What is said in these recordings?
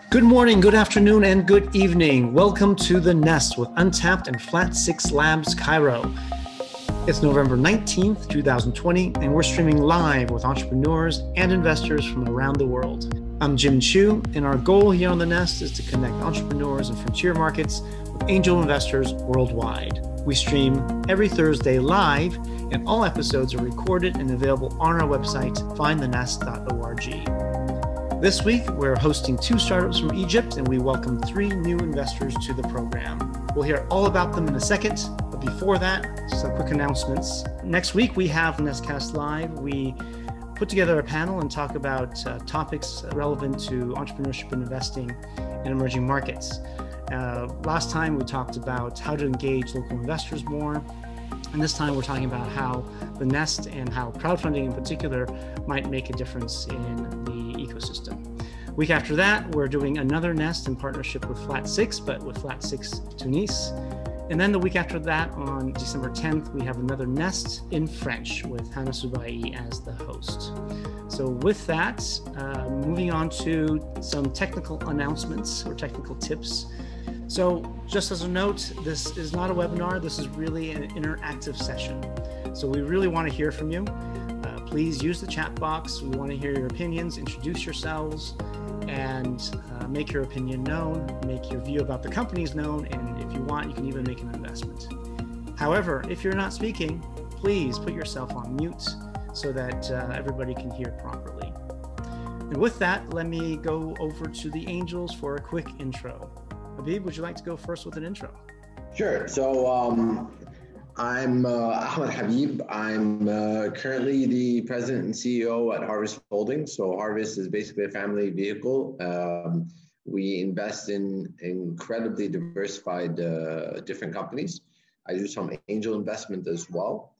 Good morning, good afternoon, and good evening. Welcome to The Nest with Untap and Flat6Labs Cairo. It's November 19th, 2020, and we're streaming live with entrepreneurs and investors from around the world. I'm Jim Chu, and our goal here on The Nest is to connect entrepreneurs and frontier markets with angel investors worldwide. We stream every Thursday live, and all episodes are recorded and available on our website, findthenest.org. This week, we're hosting 2 startups from Egypt, and we welcome 3 new investors to the program. We'll hear all about them in a second, but before that, some quick announcements. Next week, we have Nestcast Live. We put together a panel and talk about topics relevant to entrepreneurship and investing in emerging markets. Last time, we talked about how to engage local investors more. And this time we're talking about how the Nest and how crowdfunding in particular might make a difference in the ecosystem. Week after that, we're doing another Nest in partnership with Flat6, but with Flat6 Tunis. And then the week after that, on December 10th, we have another Nest in French with Hannah Subai as the host. So with that, moving on to some technical announcements or technical tips. So just as a note, this is not a webinar, this is really an interactive session. So we really want to hear from you. Please use the chat box. We want to hear your opinions, introduce yourselves, and make your opinion known, make your view about the companies known, and if you want, you can even make an investment. However, if you're not speaking, please put yourself on mute so that everybody can hear properly. And with that, let me go over to the angels for a quick intro. Habib, would you like to go first with an intro? Sure. So I'm Ahmed Habib. I'm currently the president and CEO at Harvest Holdings. So Harvest is basically a family vehicle. We invest in incredibly diversified different companies. I do some angel investment as well.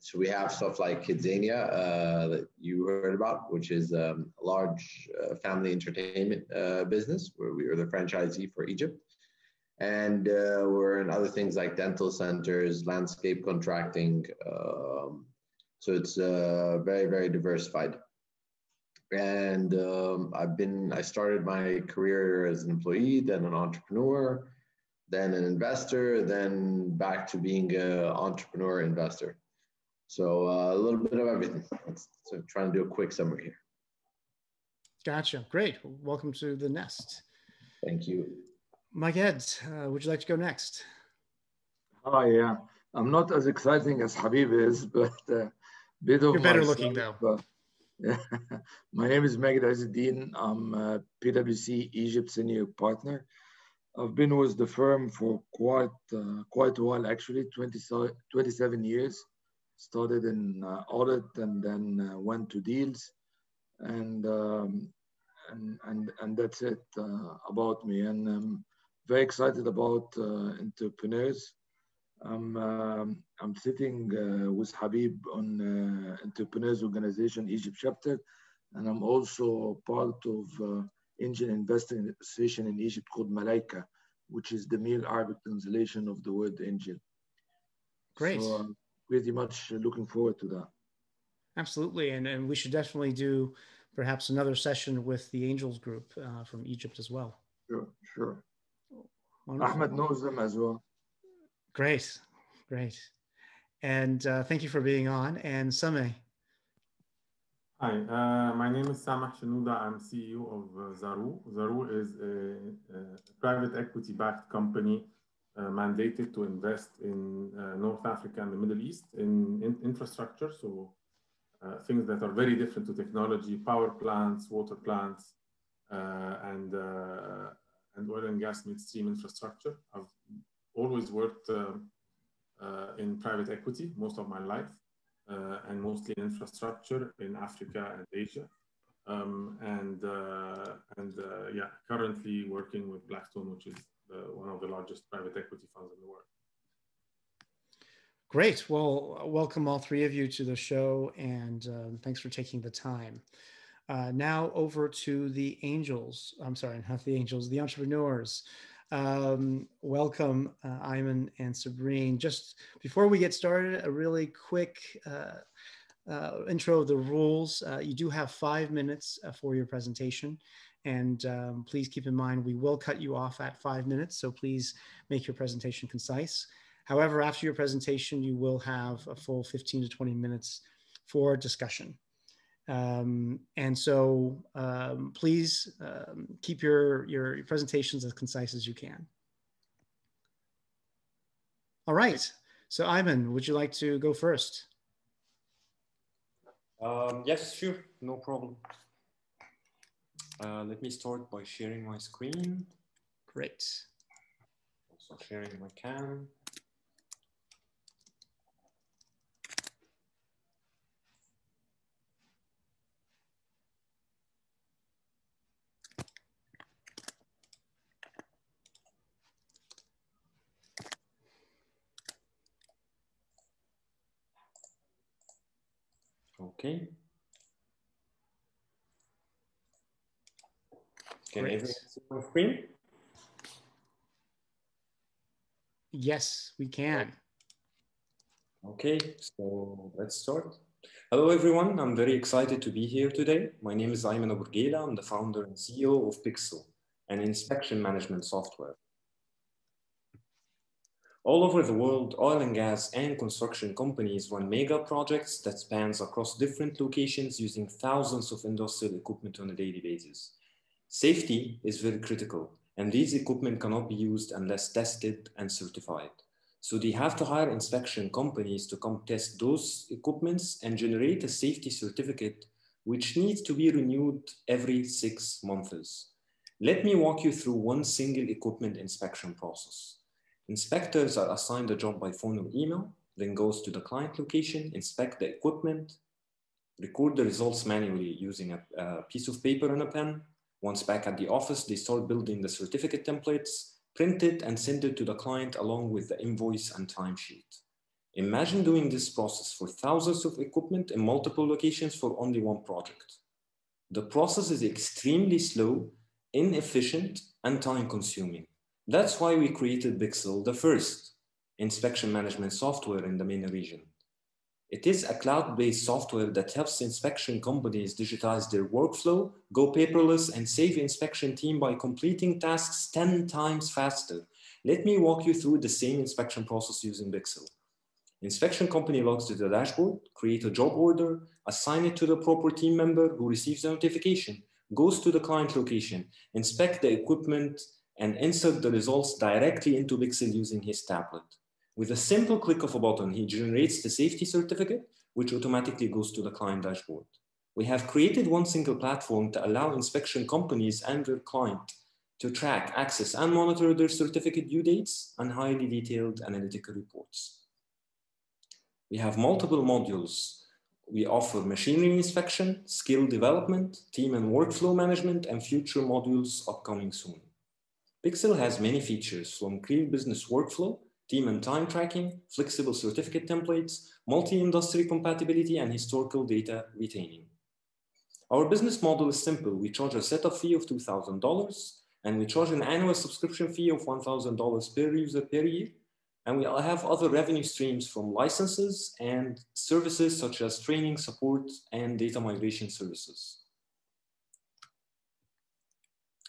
So we have stuff like Kidzania that you heard about, which is a large family entertainment business where we are the franchisee for Egypt. And we're in other things like dental centers, landscape contracting. So it's very, very diversified. And I started my career as an employee, then an entrepreneur, then an investor, then back to being an entrepreneur investor. So a little bit of everything. So trying to do a quick summary here. Gotcha. Great. Welcome to the Nest. Thank you. Mike Eds, would you like to go next? Hi, yeah. I'm not as exciting as Habib is, but bit of You're better myself, looking though. Yeah. My name is Maged Azzeddin. I'm a PwC Egypt senior partner. I've been with the firm for quite a while, actually, 27 years. Started in audit and then went to deals, and that's it about me. And I'm very excited about entrepreneurs. I'm sitting with Habib on Entrepreneurs Organization Egypt chapter, and I'm also part of Angel Investing Association in Egypt called Malaika, which is the Male Arabic translation of the word angel. Great. So, pretty much looking forward to that. Absolutely, and we should definitely do perhaps another session with the Angels group from Egypt as well. Sure. Wonderful. Ahmed knows them as well. Great. And thank you for being on. And Sameh. Hi, my name is Sameh Shenouda. I'm CEO of Zaru. Zaru is a private equity-backed company mandated to invest in North Africa and the Middle East in infrastructure. So things that are very different to technology, power plants, water plants, and oil and gas midstream infrastructure. I've always worked in private equity most of my life, and mostly in infrastructure in Africa and Asia. Currently working with Blackstone, which is one of the largest private equity funds in the world. Great. Well, welcome all 3 of you to the show, and thanks for taking the time. Now over to the angels. I'm sorry, not the angels, the entrepreneurs. Welcome, Ayman and Sabrine. Just before we get started, a really quick intro of the rules. You do have 5 minutes for your presentation. And please keep in mind, we will cut you off at 5 minutes. So please make your presentation concise. However, after your presentation, you will have a full 15 to 20 minutes for discussion. And so please keep your presentations as concise as you can. All right. So Ayman, would you like to go first? Yes, sure. No problem. Let me start by sharing my screen. Great. Also sharing my cam. Okay. Can everyone see my screen? Yes, we can. Okay, so let's start. Hello, everyone. I'm very excited to be here today. My name is Ayman Abou Regeila. I'm the founder and CEO of Bexel, an inspection management software. All over the world, oil and gas and construction companies run mega projects that spans across different locations using thousands of industrial equipment on a daily basis. Safety is very critical, and these equipment cannot be used unless tested and certified. So they have to hire inspection companies to come test those equipments and generate a safety certificate, which needs to be renewed every 6 months. Let me walk you through one single equipment inspection process. Inspectors are assigned a job by phone or email, then goes to the client location, inspect the equipment, record the results manually using a piece of paper and a pen. Once back at the office, they start building the certificate templates, print it and send it to the client along with the invoice and timesheet. Imagine doing this process for thousands of equipment in multiple locations for only one project. The process is extremely slow, inefficient, and time-consuming. That's why we created Bexel, the first inspection management software in the MENA region. It is a cloud-based software that helps inspection companies digitize their workflow, go paperless, and save inspection team by completing tasks 10 times faster. Let me walk you through the same inspection process using Bexel. Inspection company logs to the dashboard, create a job order, assign it to the proper team member who receives the notification, goes to the client location, inspect the equipment, and insert the results directly into Bexel using his tablet. With a simple click of a button, he generates the safety certificate, which automatically goes to the client dashboard. We have created one single platform to allow inspection companies and their client to track, access, and monitor their certificate due dates and highly detailed analytical reports. We have multiple modules. We offer machinery inspection, skill development, team and workflow management, and future modules upcoming soon. Bexel has many features from clear business workflow, team and time tracking, flexible certificate templates, multi-industry compatibility, and historical data retaining. Our business model is simple. We charge a setup fee of $2,000, and we charge an annual subscription fee of $1,000 per user per year. And we have other revenue streams from licenses and services such as training, support, and data migration services.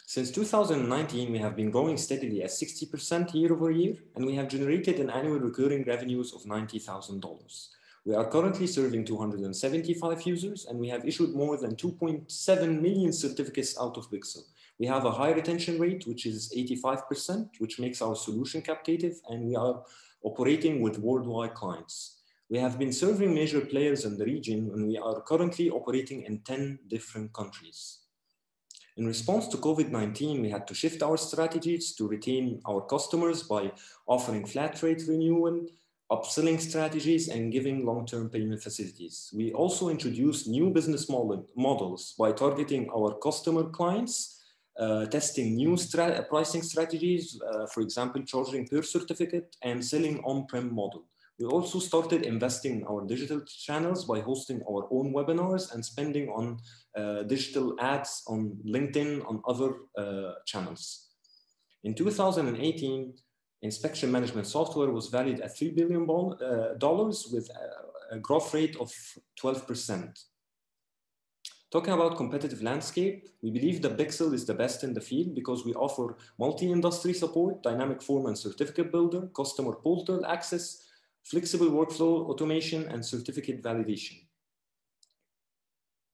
Since 2019, we have been growing steadily at 60% year over year, and we have generated an annual recurring revenues of $90,000. We are currently serving 275 users, and we have issued more than 2.7 million certificates out of Bexel. We have a high retention rate, which is 85%, which makes our solution captive, and we are operating with worldwide clients. We have been serving major players in the region, and we are currently operating in 10 different countries. In response to COVID-19, we had to shift our strategies to retain our customers by offering flat rate renewal, upselling strategies, and giving long-term payment facilities. We also introduced new business models by targeting our customer clients, testing new pricing strategies, for example, charging per certificate and selling on-prem model. We also started investing in our digital channels by hosting our own webinars and spending on digital ads on LinkedIn, on other channels. In 2018, inspection management software was valued at $3 billion with a growth rate of 12%. Talking about competitive landscape, we believe that Bexel is the best in the field because we offer multi-industry support, dynamic form and certificate builder, customer portal access, flexible workflow automation, and certificate validation.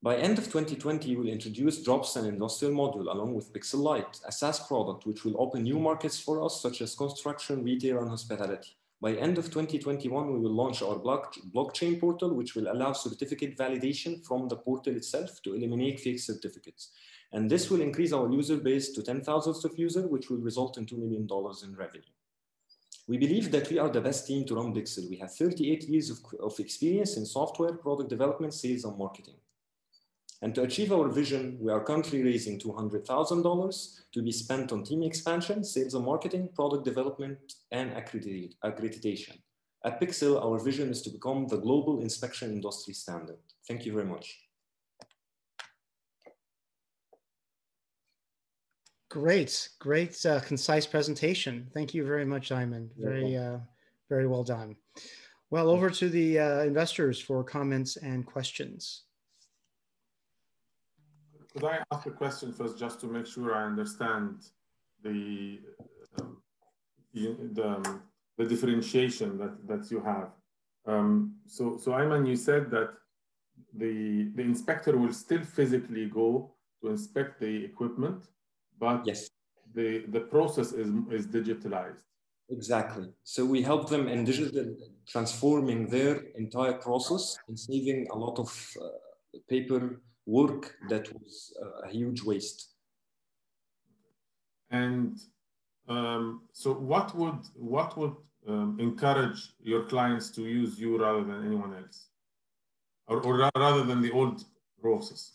By end of 2020, we'll introduce Drops and Industrial Module along with Bexel Lite, a SaaS product which will open new markets for us such as construction, retail, and hospitality. By end of 2021, we will launch our blockchain portal, which will allow certificate validation from the portal itself to eliminate fake certificates. And this will increase our user base to 10,000 of users, which will result in $2 million in revenue. We believe that we are the best team to run Bexel. We have 38 years of experience in software, product development, sales, and marketing. And to achieve our vision, we are currently raising $200,000 to be spent on team expansion, sales and marketing, product development, and accreditation. At Bexel, our vision is to become the global inspection industry standard. Thank you very much. Great, concise presentation. Thank you very much, Ayman. Very well done. Well, over to the investors for comments and questions. Could I ask a question first, just to make sure I understand the differentiation that you have? So Ayman, you said that the inspector will still physically go to inspect the equipment, but yes, the process is digitalized. Exactly. So we help them in digital transforming their entire process and saving a lot of paper work that was a huge waste. And so what would encourage your clients to use you rather than anyone else, or rather than the old process?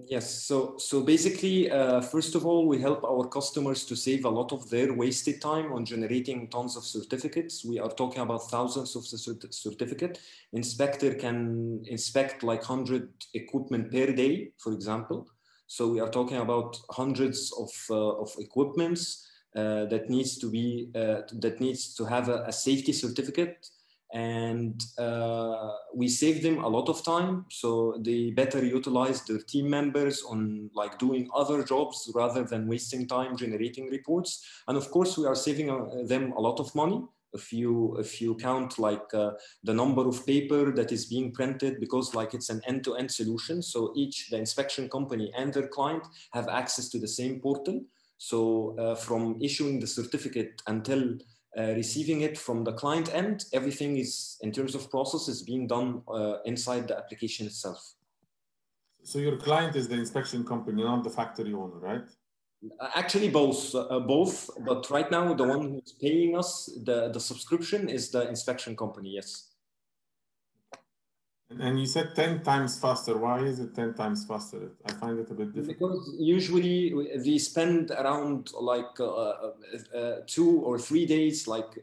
Yes, so basically, first of all, we help our customers to save a lot of their wasted time on generating tons of certificates. We are talking about thousands of certificates. Inspector can inspect like 100 equipment per day, for example. So we are talking about hundreds of equipments that needs to have a safety certificate. And we save them a lot of time, so they better utilize their team members on like doing other jobs rather than wasting time generating reports. And of course, we are saving them a lot of money. If you count like the number of paper that is being printed, because like it's an end-to-end solution, so the inspection company and their client have access to the same portal. So from issuing the certificate until receiving it from the client end, everything is, in terms of process, is being done inside the application itself. So your client is the inspection company, not the factory owner, right? Actually, both. But right now, the one who's paying us the subscription is the inspection company, yes. And you said 10 times faster. Why is it 10 times faster? I find it a bit difficult. Because usually we spend around like 2 or 3 days. Like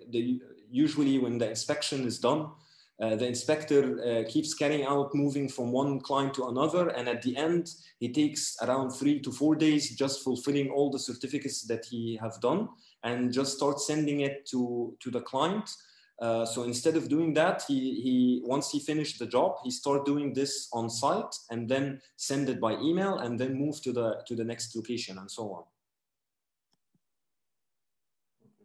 usually when the inspection is done, the inspector keeps carrying out, moving from one client to another. And at the end, he takes around 3 to 4 days just fulfilling all the certificates that he have done and just start sending it to the client. So instead of doing that, once he finished the job, he started doing this on site and then send it by email and then move to the next location and so on.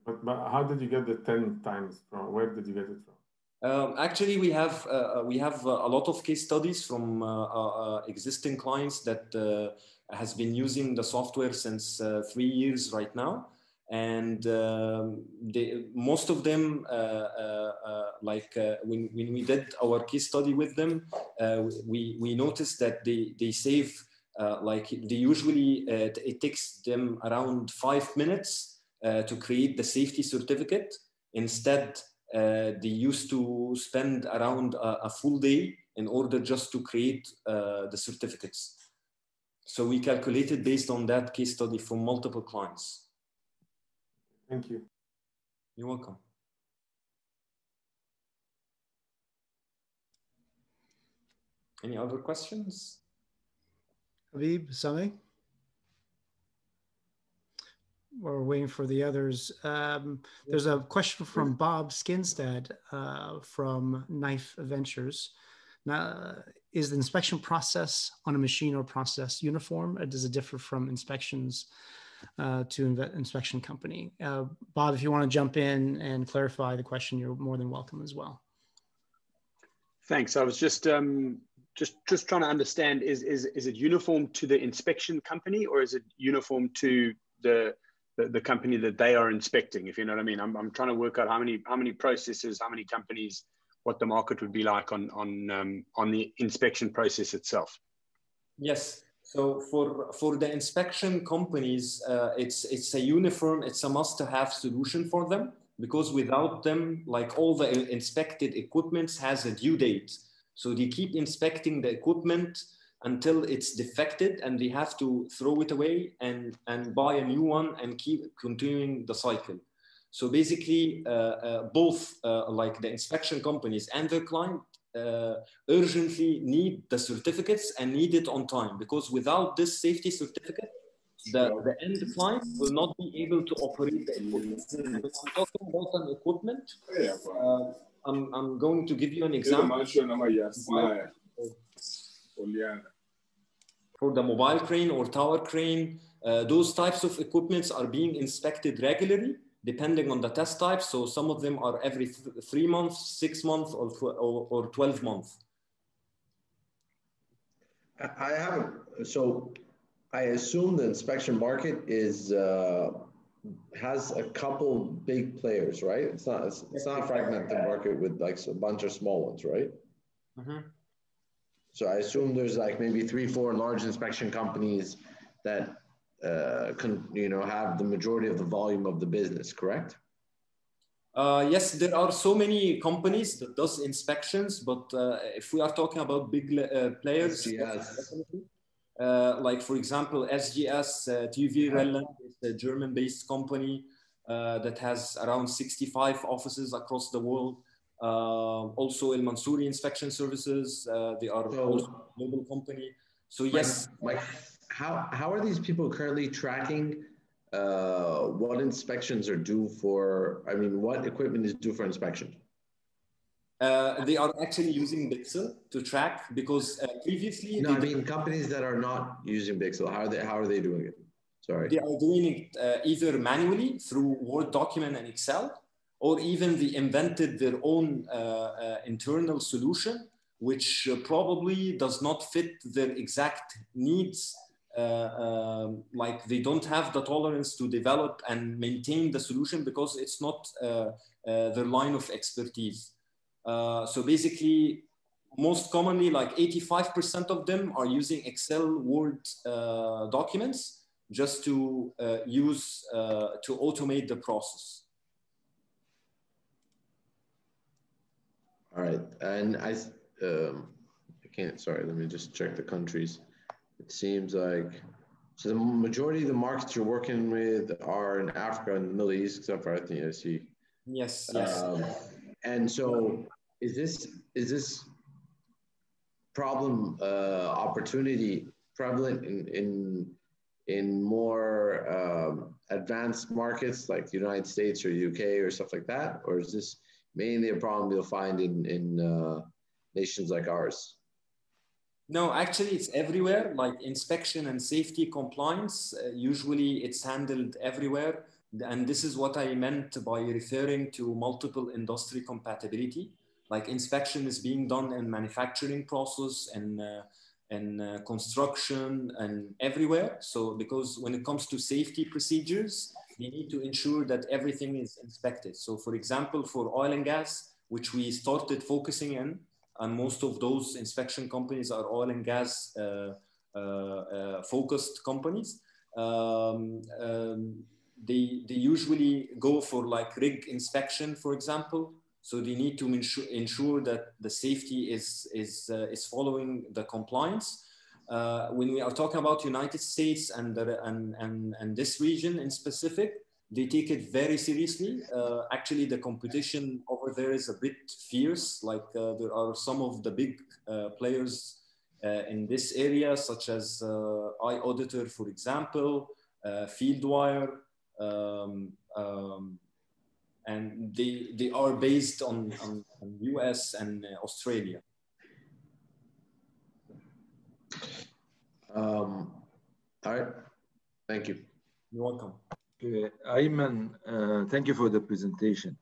But how did you get the 10 times from? Where did you get it from? Actually, we have a lot of case studies from existing clients that has been using the software since 3 years right now. And most of them, when we did our case study with them, we noticed that they save, it takes them around 5 minutes to create the safety certificate. Instead, they used to spend around a full day in order just to create the certificates. So we calculated based on that case study from multiple clients. Thank you. You're welcome. Any other questions? Habib, Sami? we're waiting for the others. There's a question from Bob Skinstead from Knife Ventures. Now, is the inspection process on a machine or process uniform, or does it differ from inspections to inspection company? Bob, if you want to jump in and clarify the question, you're more than welcome as well. Thanks. I was just trying to understand, is it uniform to the inspection company, or is it uniform to the company that they are inspecting, if you know what I mean? I'm trying to work out how many processes, how many companies, what the market would be like on the inspection process itself. Yes. So for the inspection companies, it's a uniform, it's a must-have solution for them, because without them, like all the inspected equipment has a due date. So they keep inspecting the equipment until it's defected, and they have to throw it away and buy a new one and keep continuing the cycle. So basically, both like the inspection companies and their client urgently need the certificates and need it on time, because without this safety certificate, the end client will not be able to operate the equipment. When I'm talking about an equipment, I'm going to give you an example. For the mobile crane or tower crane, those types of equipments are being inspected regularly, depending on the test type. So some of them are every 3 months, 6 months, or 12 months. I assume the inspection market has a couple big players, right? It's not a fragmented market with like a bunch of small ones, right? Mm-hmm. So I assume there's like maybe 3-4 large inspection companies that have the majority of the volume of the business, correct? Yes, there are so many companies that does inspections, but if we are talking about big players, like for example, SGS TV Relland is a German-based company that has around 65 offices across the world. Also El Mansouri Inspection Services, they are also a global company. So yes. How are these people currently tracking what inspections are due for? I mean, what equipment is due for inspection? They are actually using Bexel to track, because previously... No, I mean companies that are not using Bexel, how are they doing it? Sorry. They are doing it either manually through Word document and Excel, or even they invented their own internal solution, which probably does not fit their exact needs. Like they don't have the tolerance to develop and maintain the solution, because it's not their line of expertise. So basically, most commonly, like 85% of them are using Excel, Word documents just to use to automate the process. All right, and I can't. Sorry, let me just check the countries. It seems like so the majority of the markets you're working with are in Africa and the Middle East, except for I think I see. Yes, yes. And so, is this problem opportunity prevalent in more advanced markets like the United States or UK or stuff like that, or is this mainly a problem you'll find in nations like ours? No, actually, it's everywhere. Like inspection and safety compliance, usually it's handled everywhere. And this is what I meant by referring to multiple industry compatibility. Like inspection is being done in manufacturing process and construction and everywhere. So because when it comes to safety procedures, you need to ensure that everything is inspected. So for example, for oil and gas, which we started focusing in, and most of those inspection companies are oil and gas focused companies. They usually go for like rig inspection, for example. So they need to ensure that the safety is following the compliance. When we are talking about United States and this region in specific, they take it very seriously. Actually, the competition over there is a bit fierce. Like there are some of the big players in this area, such as iAuditor, for example, Fieldwire, and they are based on US and Australia. All right, thank you. You're welcome. Okay. Ayman, thank you for the presentation.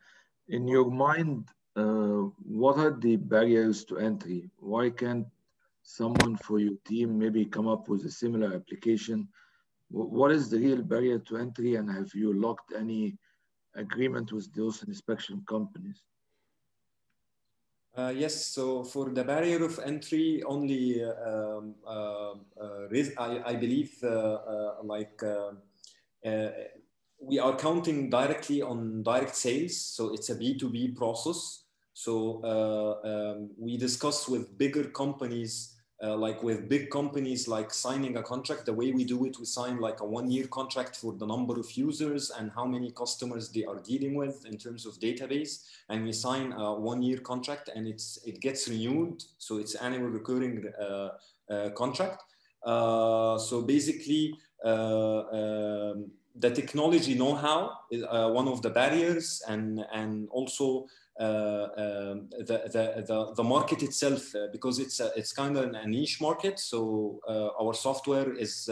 In your mind, what are the barriers to entry? Why can't someone for your team maybe come up with a similar application? What is the real barrier to entry, and have you locked any agreement with those inspection companies? Yes, so for the barrier of entry, only I believe we are counting directly on direct sales, so it's a B2B process. So we discuss with bigger companies, with big companies, like signing a contract. The way we do it, we sign like a 1-year contract for the number of users and how many customers they are dealing with in terms of database. And we sign a 1-year contract, and it gets renewed. So it's annual recurring contract. So basically, the technology know-how is one of the barriers, and also the market itself, because it's kind of a niche market. So our software is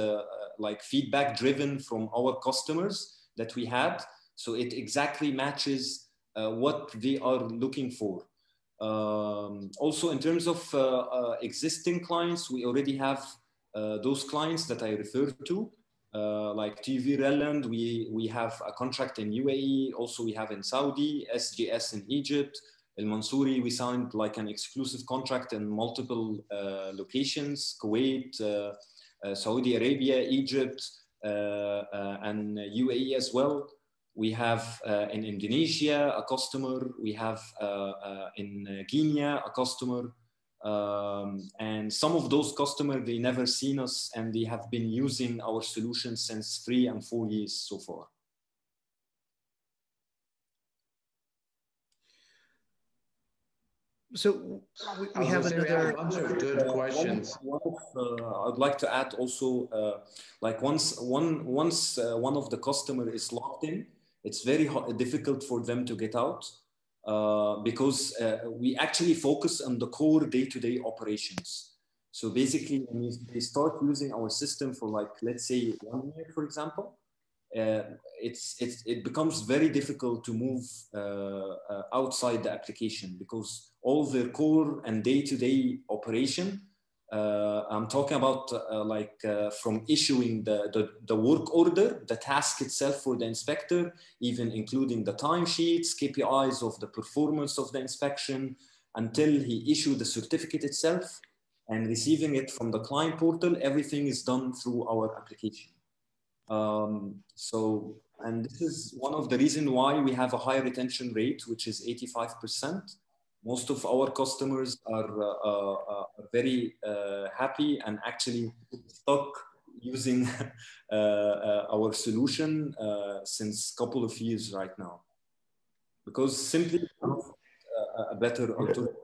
like feedback driven from our customers that we had. So it exactly matches what they are looking for. Also, in terms of existing clients, we already have those clients that I referred to. Like TV Relland, we have a contract in UAE. Also, we have in Saudi, SGS in Egypt. El Mansouri, we signed like an exclusive contract in multiple locations: Kuwait, Saudi Arabia, Egypt, and UAE as well. We have in Indonesia a customer. We have in Guinea a customer. And some of those customers, they never seen us, and they have been using our solution since 3 and 4 years so far. So we have another a bunch of good questions. I'd like to add also, like once one of the customer is locked in, it's very difficult for them to get out. Because we actually focus on the core day-to-day operations. So basically, when they start using our system for, like, let's say 1 year, for example, it becomes very difficult to move outside the application, because all their core and day-to-day operation, I'm talking about from issuing the work order, the task itself for the inspector, even including the timesheets, KPIs of the performance of the inspection, until he issued the certificate itself and receiving it from the client portal. Everything is done through our application. And this is one of the reasons why we have a high retention rate, which is 85%. Most of our customers are very happy and actually stuck using our solution since a couple of years right now, because simply a better alternative.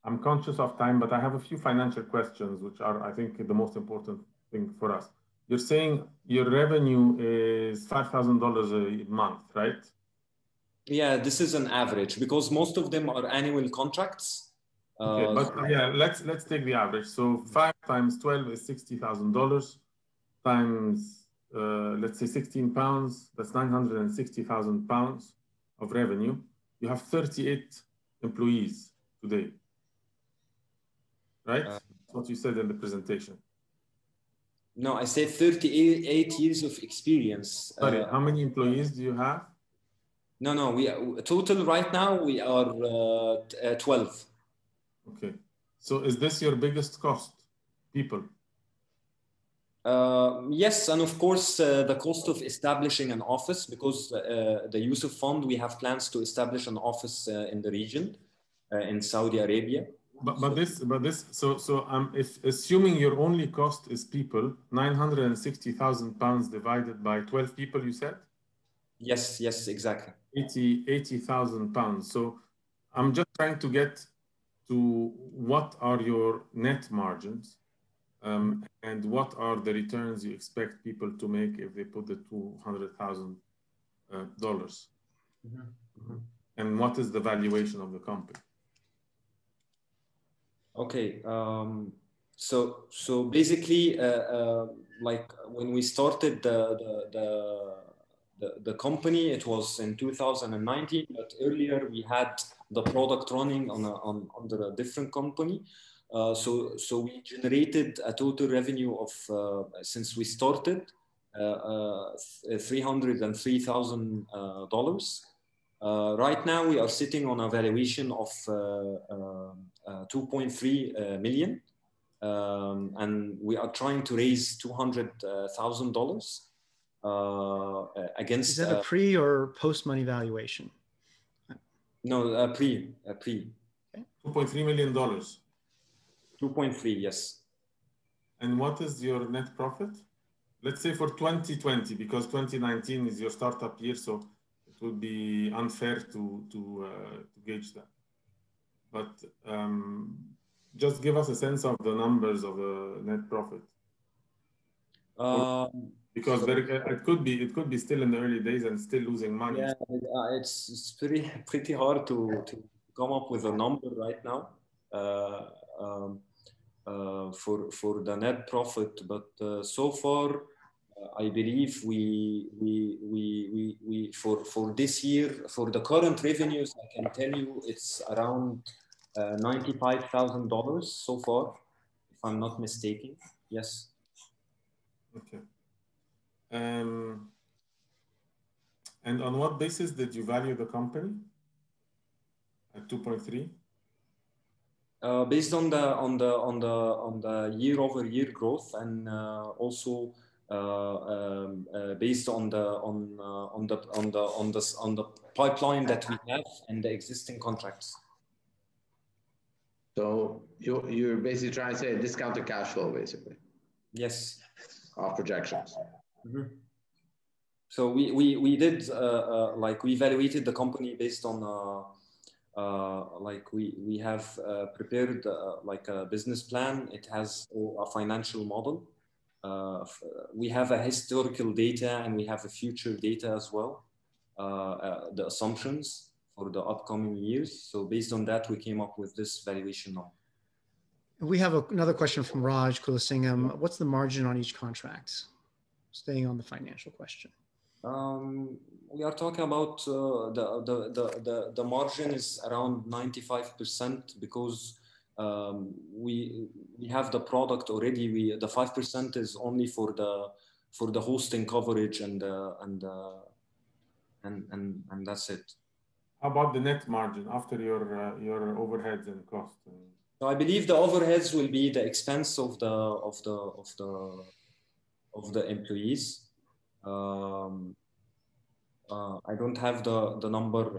I'm conscious of time, but I have a few financial questions, which are, I think, the most important thing for us. You're saying your revenue is $5,000 a month, right? Yeah, this is an average, because most of them are annual contracts. Okay, but yeah, let's take the average. So 5 times 12 is $60,000 times, let's say 16 pounds. That's 960,000 pounds of revenue. You have 38 employees today, right? That's what you said in the presentation. No, I said 38 years of experience. Sorry, how many employees do you have? No, we total right now we are 12. Okay, so is this your biggest cost, people? Yes, and of course the cost of establishing an office, because the Yusuf Fund, we have plans to establish an office in the region, in Saudi Arabia. If assuming your only cost is people, 960,000 pounds divided by 12 people, you said? Yes, exactly. 80,000 pounds. So I'm just trying to get to what are your net margins, and what are the returns you expect people to make if they put the 200,000 dollars. Mm-hmm. Mm-hmm. And what is the valuation of the company? Okay, so basically, like when we started the company, it was in 2019. But earlier we had the product running under a different company. So we generated a total revenue of since we started $303,000. Right now we are sitting on a valuation of 2.3 million, and we are trying to raise $200,000 against. Is that a pre or post money valuation? No, pre. Okay. $2.3 million. 2.3, yes. And what is your net profit? Let's say for 2020, because 2019 is your startup year, so it would be unfair to gauge that. But just give us a sense of the numbers of the net profit. Because it could be still in the early days and still losing money. Yeah, it's pretty hard to come up with a number right now for the net profit. But so far, I believe we for this year, for the current revenues, I can tell you it's around $95,000 so far, if I'm not mistaken. Yes. Okay. And on what basis did you value the company at 2.3? Based on the year-over-year growth, and also based on the pipeline that we have and the existing contracts. So you're basically trying to say discounted cash flow, basically. Yes. Off projections. Mm-hmm. So we did like we evaluated the company based on like we have prepared like a business plan. It has a financial model. We have a historical data and we have a future data as well. The assumptions for the upcoming years. So based on that, we came up with this valuation number. We have another question from Raj Kulasingham. What's the margin on each contract? Staying on the financial question. We are talking about the margin is around 95% because we have the product already. The 5% is only for the hosting coverage and that's it. How about the net margin after your overheads and costs? So I believe the overheads will be the expense of the employees. I don't have the number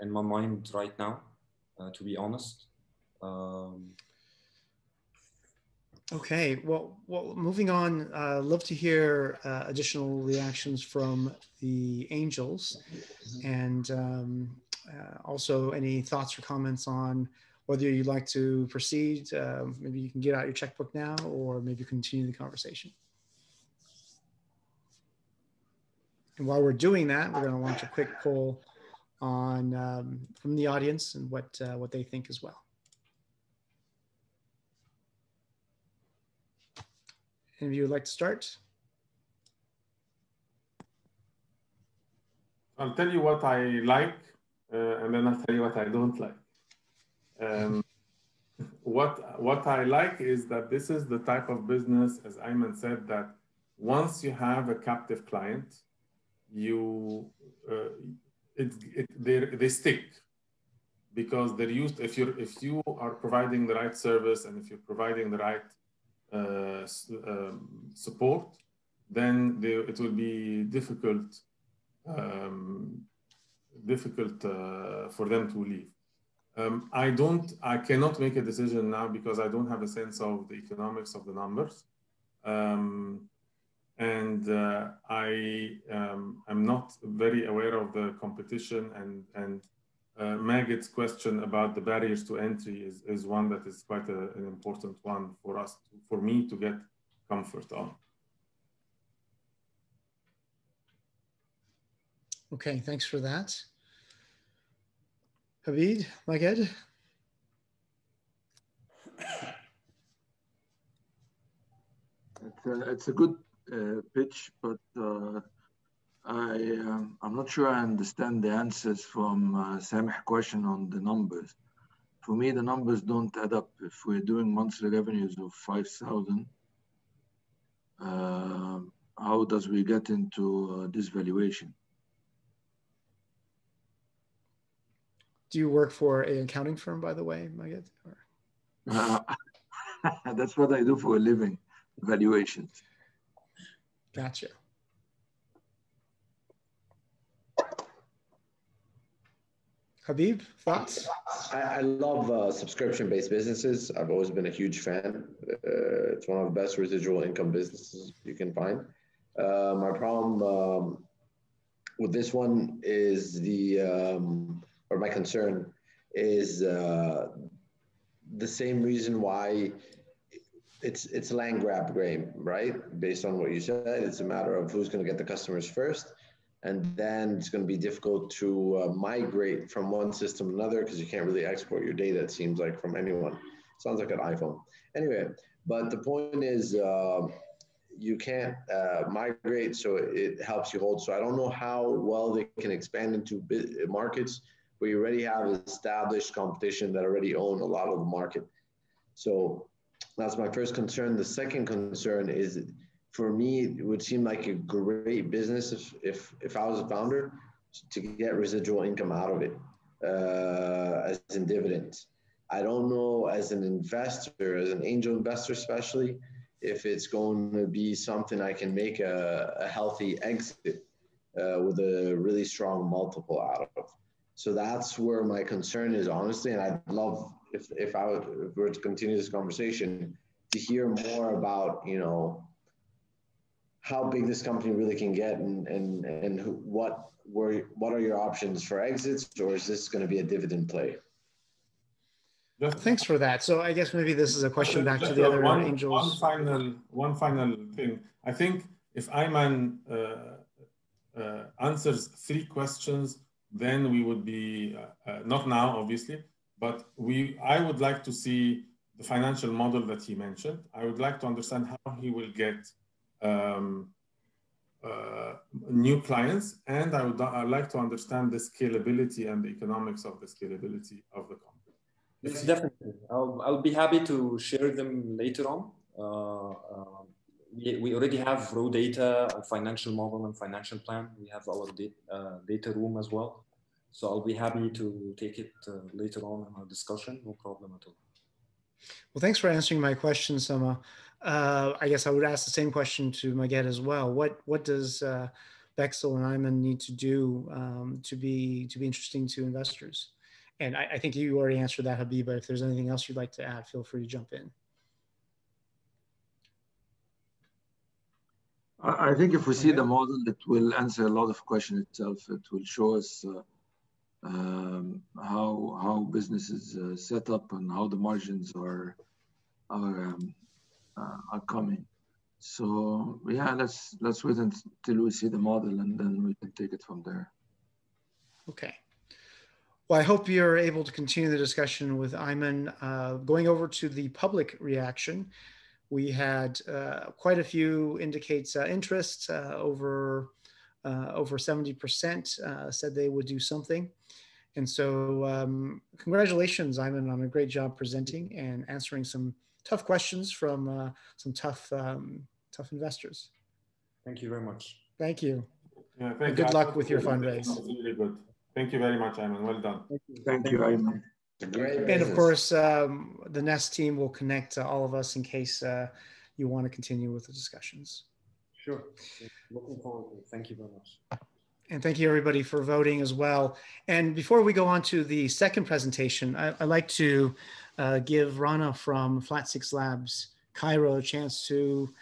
in my mind right now, to be honest. Okay, well, moving on, love to hear additional reactions from the angels, and also any thoughts or comments on whether you'd like to proceed. Maybe you can get out your checkbook now, or maybe continue the conversation. And while we're doing that, we're going to launch a quick poll on from the audience and what they think as well. Any of you would like to start? I'll tell you what I like, and then I'll tell you what I don't like. What I like is that this is the type of business, as Ayman said, that once you have a captive client, they stick, because they're used. If you are providing the right service and if you're providing the right support, then it will be difficult for them to leave. I cannot make a decision now because I don't have a sense of the economics of the numbers. And I am not very aware of the competition, and Magid's question about the barriers to entry is one that is quite an important one for me to get comfort on. Okay, thanks for that. Habib, Maged? It's a good pitch, but I'm not sure I understand the answers from Samih's question on the numbers. For me, the numbers don't add up. If we're doing monthly revenues of 5,000, how does we get into this valuation? Do you work for an accounting firm, by the way, Maged? That's what I do for a living, valuations. Gotcha. Habib, thoughts? I love subscription-based businesses. I've always been a huge fan. It's one of the best residual income businesses you can find. My problem with this one is or my concern is the same reason why it's a land grab game, right? Based on what you said, it's a matter of who's going to get the customers first. And then it's going to be difficult to migrate from one system to another because you can't really export your data, it seems like, from anyone. Sounds like an iPhone. Anyway, but the point is you can't migrate, so it helps you hold. So I don't know how well they can expand into markets where you already have established competition that already own a lot of the market. So that's my first concern. The second concern is, for me, it would seem like a great business if I was a founder to get residual income out of it as in dividends. I don't know, as an investor, as an angel investor especially, if it's going to be something I can make a healthy exit with a really strong multiple out of. So that's where my concern is, honestly. And I'd love, if we were to continue this conversation, to hear more about, how big this company really can get and what are your options for exits, or is this going to be a dividend play? Thanks for that. So I guess maybe this is a question back to the other angels. One final thing. I think if Ayman answers 3 questions, then we would be, not now, obviously, but I would like to see the financial model that he mentioned. I would like to understand how he will get new clients, and I'd like to understand the scalability and the economics of the scalability of the company. Yes, definitely. I'll be happy to share them later on. We already have raw data, a financial model and financial plan. We have our data room as well. So I'll be happy to take it later on in our discussion, no problem at all. Well, thanks for answering my question, Sama. I guess I would ask the same question to Maged as well. What does Bexel and Ayman need to do to be interesting to investors? And I think you already answered that, Habib, but if there's anything else you'd like to add, feel free to jump in. I think if we see the model, it will answer a lot of questions itself. It will show us how business is set up and how the margins are coming. So yeah, let's wait until we see the model, and then we can take it from there. Okay. Well, I hope you're able to continue the discussion with Ayman. Going over to the public reaction, we had quite a few indicates interest. Over 70% said they would do something. And so congratulations, Ayman, on a great job presenting and answering some tough questions from some tough investors. Thank you very much. Thank you. Yeah, thank you. Good luck with your fundraise. Really good. Thank you very much, Ayman. Well done. Thank you, Ayman. And of course, the Nest team will connect all of us in case you want to continue with the discussions. Sure. Looking forward to it. Thank you very much. And thank you, everybody, for voting as well. And before we go on to the second presentation, I'd like to give Rana from Flat6Labs Cairo a chance to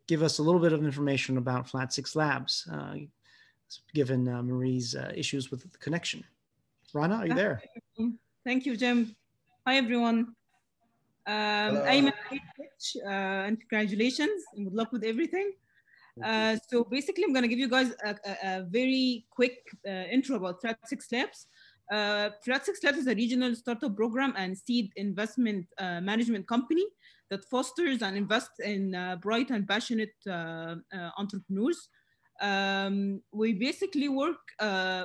give us a little bit of information about Flat6Labs, given Marie's issues with the connection. Rana, are you there? Thank you, Jim. Hi, everyone. Ayman, and congratulations and good luck with everything. So basically, I'm going to give you guys a very quick intro about Flat6Labs. Flat6Labs is a regional startup program and seed investment management company that fosters and invests in bright and passionate entrepreneurs. We basically work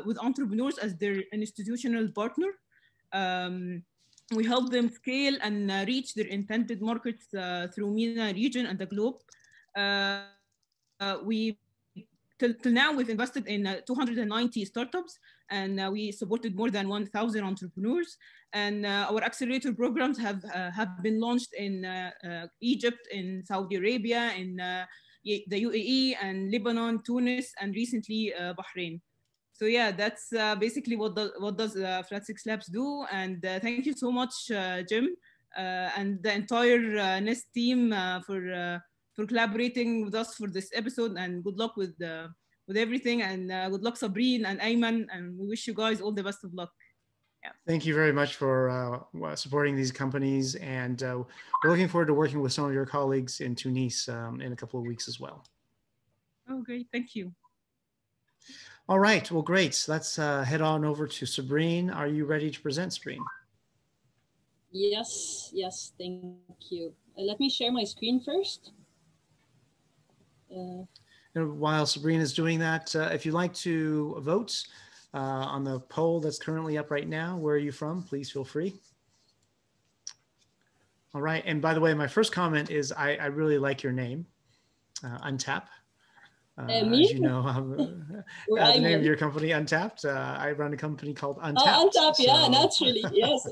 with entrepreneurs as their institutional partner. We help them scale and reach their intended markets through MENA region and the globe. Till now, we've invested in 290 startups, and we supported more than 1,000 entrepreneurs. And our accelerator programs have been launched in Egypt, in Saudi Arabia, in the UAE, and Lebanon, Tunis, and recently Bahrain. So yeah, that's basically what does Flat6Labs do. And thank you so much, Jim, and the entire Nest team for collaborating with us for this episode, and good luck with everything, and good luck Sabrine and Ayman, and we wish you guys all the best of luck. Yeah. Thank you very much for supporting these companies, and we're looking forward to working with some of your colleagues in Tunis in a couple of weeks as well. Oh, great, thank you. All right, well, great. Let's head on over to Sabrine. Are you ready to present, Sabrine? Yes, thank you. Let me share my screen first. And while Sabrine is doing that, if you'd like to vote on the poll that's currently up right now, where are you from? Please feel free. All right, and by the way, my first comment is I really like your name, Untap. As you know, the name of your company, Untapped. I run a company called Untap. Oh, Untap, so, yeah, naturally. Yes,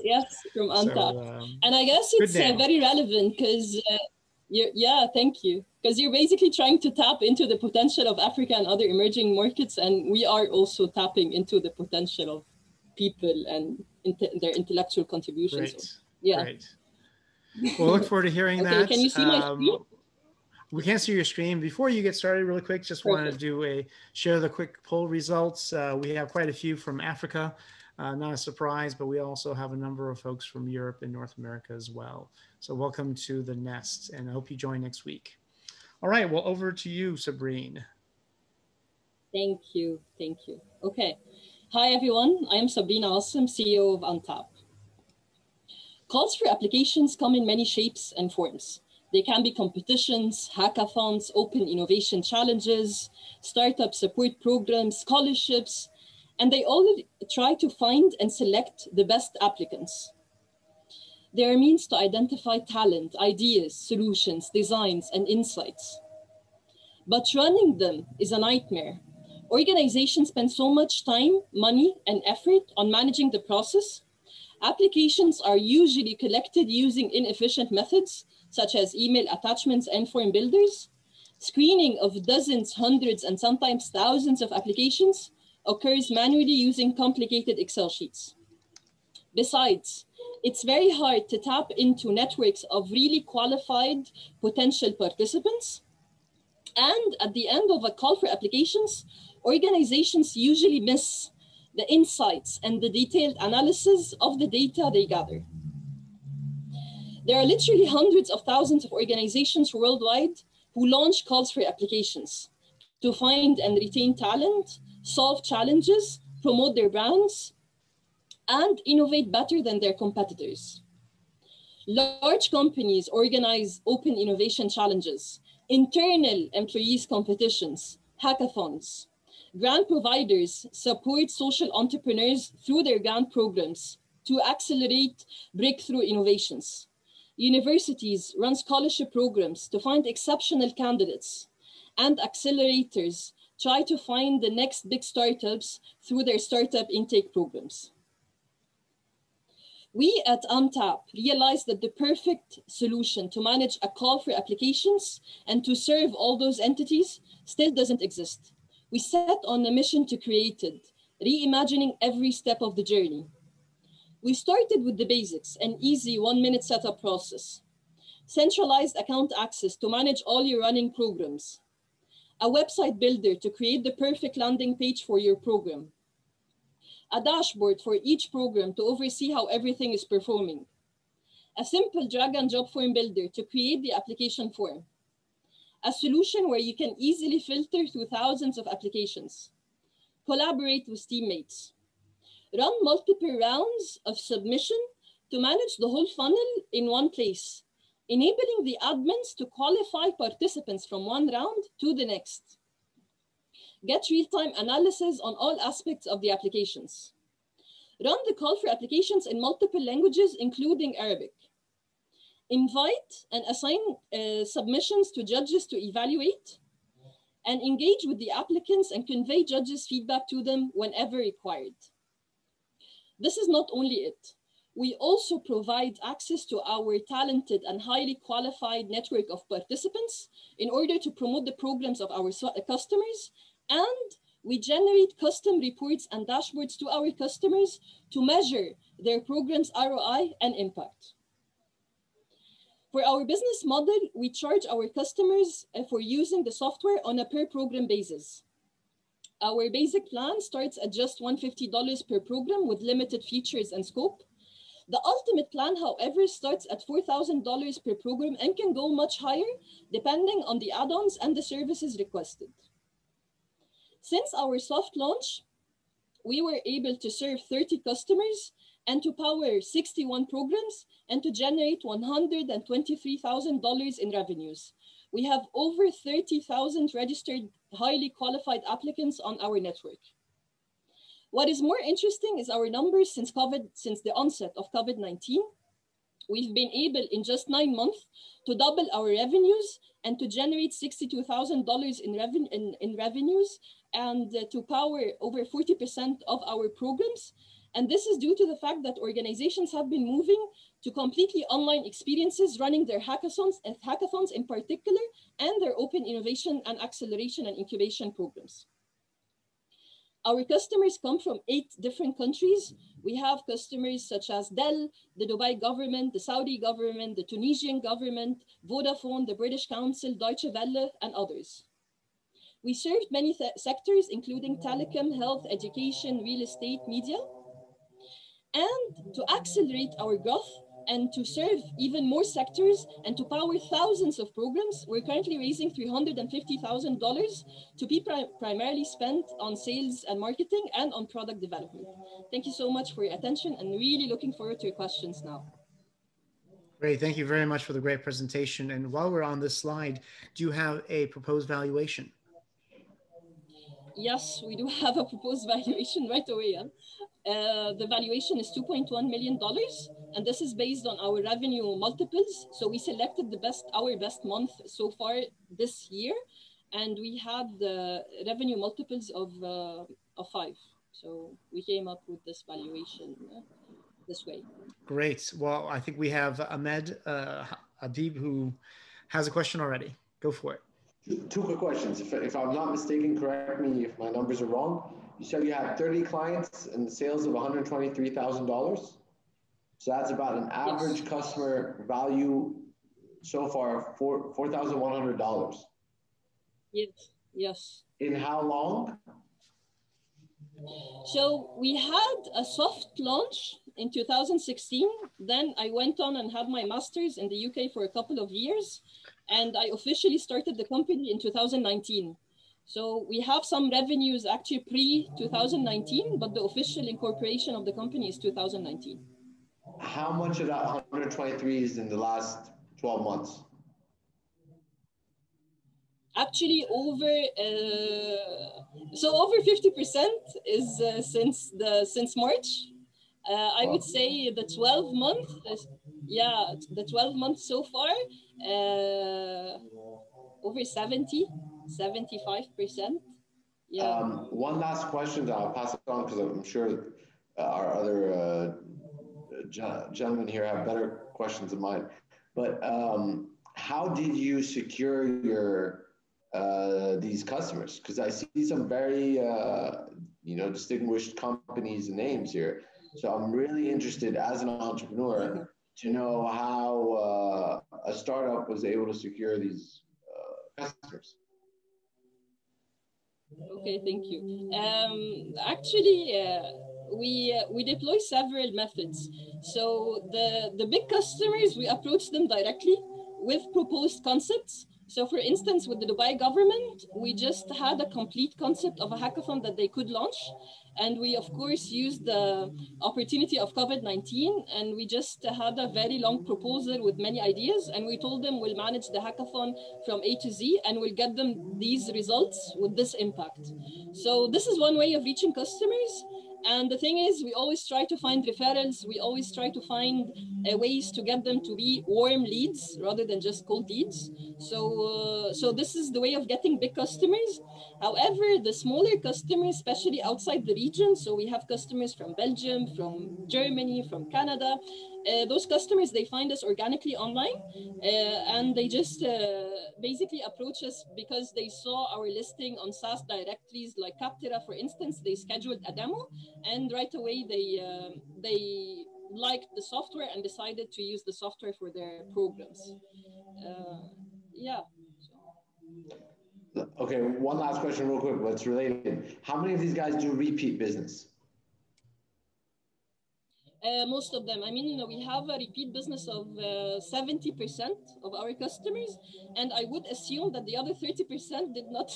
from Untap. So, and I guess it's very relevant because, thank you. Because you're basically trying to tap into the potential of Africa and other emerging markets, and we are also tapping into the potential of people and their intellectual contributions. Great. So, yeah. Great. We'll look forward to hearing that. Can you see my screen? We can't see your screen. Before you get started, really quick, just wanted to share the quick poll results. We have quite a few from Africa, not a surprise, but we also have a number of folks from Europe and North America as well. So welcome to the Nest, and I hope you join next week. All right, well, over to you, Sabrine. Thank you. Okay. Hi, everyone. I am Sabrine Assem, CEO of Untap. Calls for applications come in many shapes and forms. They can be competitions, hackathons, open innovation challenges, startup support programs, scholarships, and they all try to find and select the best applicants. They are means to identify talent, ideas, solutions, designs, and insights. But running them is a nightmare. Organizations spend so much time, money, and effort on managing the process. Applications are usually collected using inefficient methods, such as email attachments and form builders. Screening of dozens, hundreds, and sometimes thousands of applications occurs manually using complicated Excel sheets. Besides, it's very hard to tap into networks of really qualified potential participants. And at the end of a call for applications, organizations usually miss the insights and the detailed analysis of the data they gather. There are literally hundreds of thousands of organizations worldwide who launch calls for applications to find and retain talent, solve challenges, promote their brands, and innovate better than their competitors. Large companies organize open innovation challenges, internal employees competitions, hackathons. Grant providers support social entrepreneurs through their grant programs to accelerate breakthrough innovations. Universities run scholarship programs to find exceptional candidates, and accelerators try to find the next big startups through their startup intake programs. We at Untap realized that the perfect solution to manage a call for applications and to serve all those entities still doesn't exist. We set on a mission to create it, reimagining every step of the journey. We started with the basics, an easy 1-minute setup process, centralized account access to manage all your running programs, a website builder to create the perfect landing page for your program, a dashboard for each program to oversee how everything is performing, a simple drag and drop form builder to create the application form, a solution where you can easily filter through thousands of applications, collaborate with teammates, run multiple rounds of submission to manage the whole funnel in one place, enabling the admins to qualify participants from one round to the next. Get real-time analysis on all aspects of the applications. Run the call for applications in multiple languages, including Arabic. Invite and assign submissions to judges to evaluate, and engage with the applicants and convey judges' feedback to them whenever required. This is not only it. We also provide access to our talented and highly qualified network of participants in order to promote the programs of our customers, and we generate custom reports and dashboards to our customers to measure their program's ROI and impact. For our business model, we charge our customers for using the software on a per program basis. Our basic plan starts at just $150 per program with limited features and scope. The ultimate plan, however, starts at $4,000 per program and can go much higher depending on the add-ons and the services requested. Since our soft launch, we were able to serve 30 customers and to power 61 programs and to generate $123,000 in revenues. We have over 30,000 registered highly qualified applicants on our network. What is more interesting is our numbers since the onset of COVID-19. We've been able in just 9 months to double our revenues and to generate $62,000 in revenues and to power over 40% of our programs. And this is due to the fact that organizations have been moving to completely online experiences, running their hackathons in particular, and their open innovation and acceleration and incubation programs. Our customers come from 8 different countries. We have customers such as Dell, the Dubai government, the Saudi government, the Tunisian government, Vodafone, the British Council, Deutsche Welle, and others. We served many sectors, including telecom, health, education, real estate, media. And to accelerate our growth and to serve even more sectors and to power thousands of programs, we're currently raising $350,000 to be primarily spent on sales and marketing and on product development. Thank you so much for your attention and really looking forward to your questions now. Great, thank you very much for the great presentation. And while we're on this slide, do you have a proposed valuation? Yes, we do have a proposed valuation right away. Yeah? The valuation is $2.1 million, and this is based on our revenue multiples. So we selected our best month so far this year, and we had the revenue multiples of 5. So we came up with this valuation this way. Great. Well, I think we have Ahmed Adib who has a question already. Go for it. 2 quick questions. If I'm not mistaken, correct me if my numbers are wrong. You said you had 30 clients and sales of $123,000. So that's about an average customer value so far, $4,100. Yes. In how long? So we had a soft launch in 2016. Then I went on and had my master's in the UK for a couple of years. And I officially started the company in 2019. So we have some revenues actually pre-2019, but the official incorporation of the company is 2019. How much of that 123 is in the last 12 months? Actually, over 50% is since March. I would say the 12 months, the 12 months so far, over 75%. Yeah. One last question that I'll pass it on because I'm sure our other gentlemen here have better questions than mine. But how did you secure your these customers? Because I see some very distinguished companies and names here. So I'm really interested as an entrepreneur to know how a startup was able to secure these customers. Okay, thank you. Actually, we deploy several methods. So the big customers, we approach them directly with proposed concepts So for instance, with the Dubai government, we just had a complete concept of a hackathon that they could launch. And we, of course, used the opportunity of COVID-19, and we just had a very long proposal with many ideas. And we told them we'll manage the hackathon from A to Z, and we'll get them these results with this impact. So this is one way of reaching customers. And the thing is, we always try to find referrals. We always try to find ways to get them to be warm leads rather than just cold leads. So this is the way of getting big customers. However, the smaller customers, especially outside the region, so we have customers from Belgium, from Germany, from Canada. Those customers, they find us organically online, and they just basically approach us because they saw our listing on SaaS directories like Captera, for instance. They scheduled a demo, and right away they liked the software and decided to use the software for their programs. Yeah. Okay, one last question real quick, but it's related. How many of these guys do repeat business? Most of them. I mean, we have a repeat business of 70% of our customers, and I would assume that the other 30% did not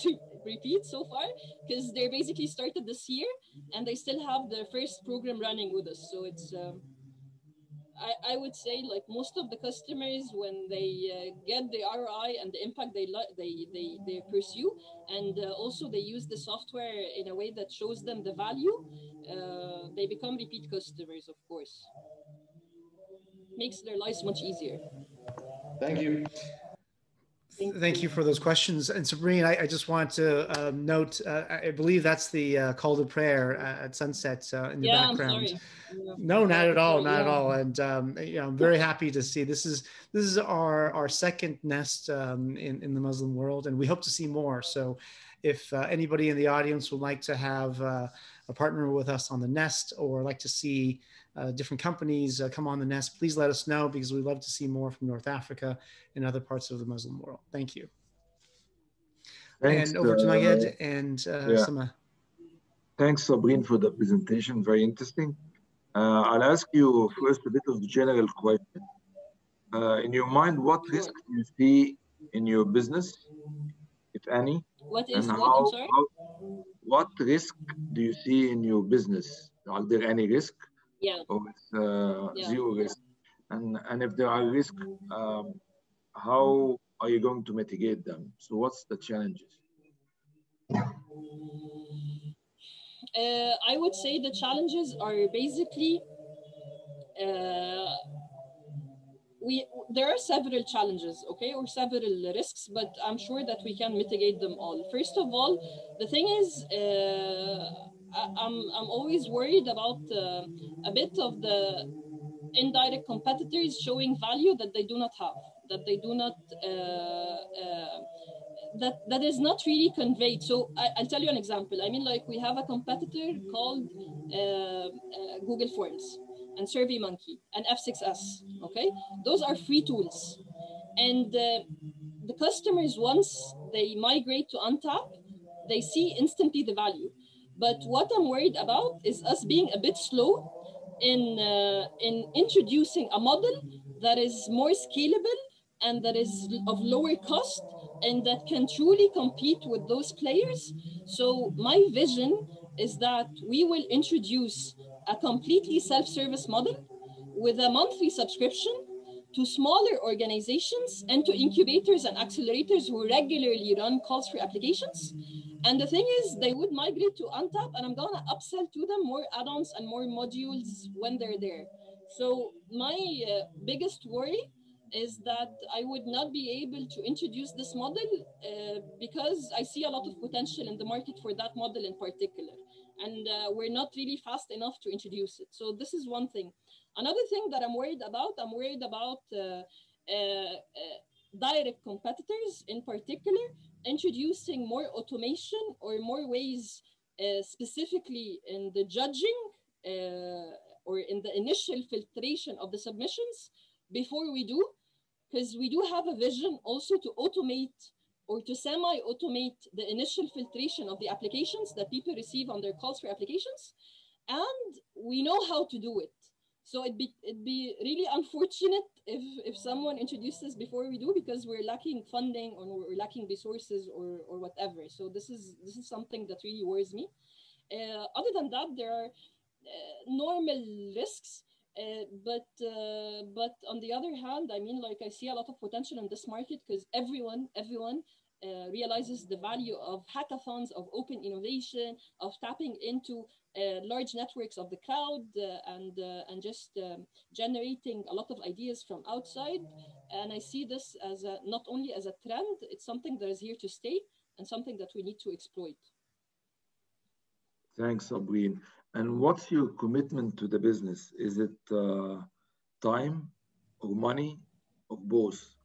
repeat so far, because they basically started this year and they still have their first program running with us. So it's I would say like most of the customers, when they get the ROI and the impact they pursue, and also they use the software in a way that shows them the value, they become repeat customers, of course. Makes their lives much easier. Thank you. Thank you for those questions. And Sabrine, I just want to note, I believe that's the call to prayer at sunset in the background. I'm sorry. No, not at all, not at all. And you know, I'm very happy to see this is our second nest in the Muslim world, and we hope to see more. So if anybody in the audience would like to have a partner with us on the nest, or like to see different companies come on the nest, please let us know, because we'd love to see more from North Africa and other parts of the Muslim world. Thank you. Thanks, and over to Nayed and Sama. Thanks, Sabrine, for the presentation. Very interesting. I'll ask you first a bit of a general question. In your mind, what risk do you see in your business, if any? What is what? I'm sorry? What risk do you see in your business? Are there any risk? Yeah. Or it's zero risk? And if there are risks, how are you going to mitigate them? So what's the challenges? I would say the challenges are basically, there are several challenges, okay, or several risks, but I'm sure that we can mitigate them all. First of all, the thing is, I'm always worried about a bit of the indirect competitors showing value that they do not have, that they do not, that is not really conveyed. So I'll tell you an example. I mean, like, we have a competitor called Google Forms and SurveyMonkey and F6S, okay? Those are free tools. And the customers, once they migrate to Untap, they see instantly the value. But what I'm worried about is us being a bit slow in introducing a model that is more scalable and that is of lower cost and that can truly compete with those players. So my vision is that we will introduce a completely self-service model with a monthly subscription to smaller organizations and to incubators and accelerators who regularly run calls for applications. And the thing is, they would migrate to Untap, and I'm gonna upsell to them more add-ons and more modules when they're there. So my biggest worry is that I would not be able to introduce this model because I see a lot of potential in the market for that model in particular. And we're not really fast enough to introduce it. So this is one thing. Another thing that I'm worried about direct competitors, in particular, introducing more automation or more ways, specifically in the judging or in the initial filtration of the submissions before we do, because we do have a vision also to automate or to semi-automate the initial filtration of the applications that people receive on their calls for applications. And we know how to do it. So it'd be really unfortunate if someone introduces before we do, because we're lacking funding or we're lacking resources or whatever. So this is something that really worries me. Other than that, there are normal risks, but on the other hand, I mean, like, I see a lot of potential in this market because everyone realizes the value of hackathons, of open innovation, of tapping into large networks of the cloud, and just generating a lot of ideas from outside. And I see this as not only as a trend, it's something that is here to stay and something that we need to exploit. Thanks, Sabrine. And what's your commitment to the business? Is it time or money or both?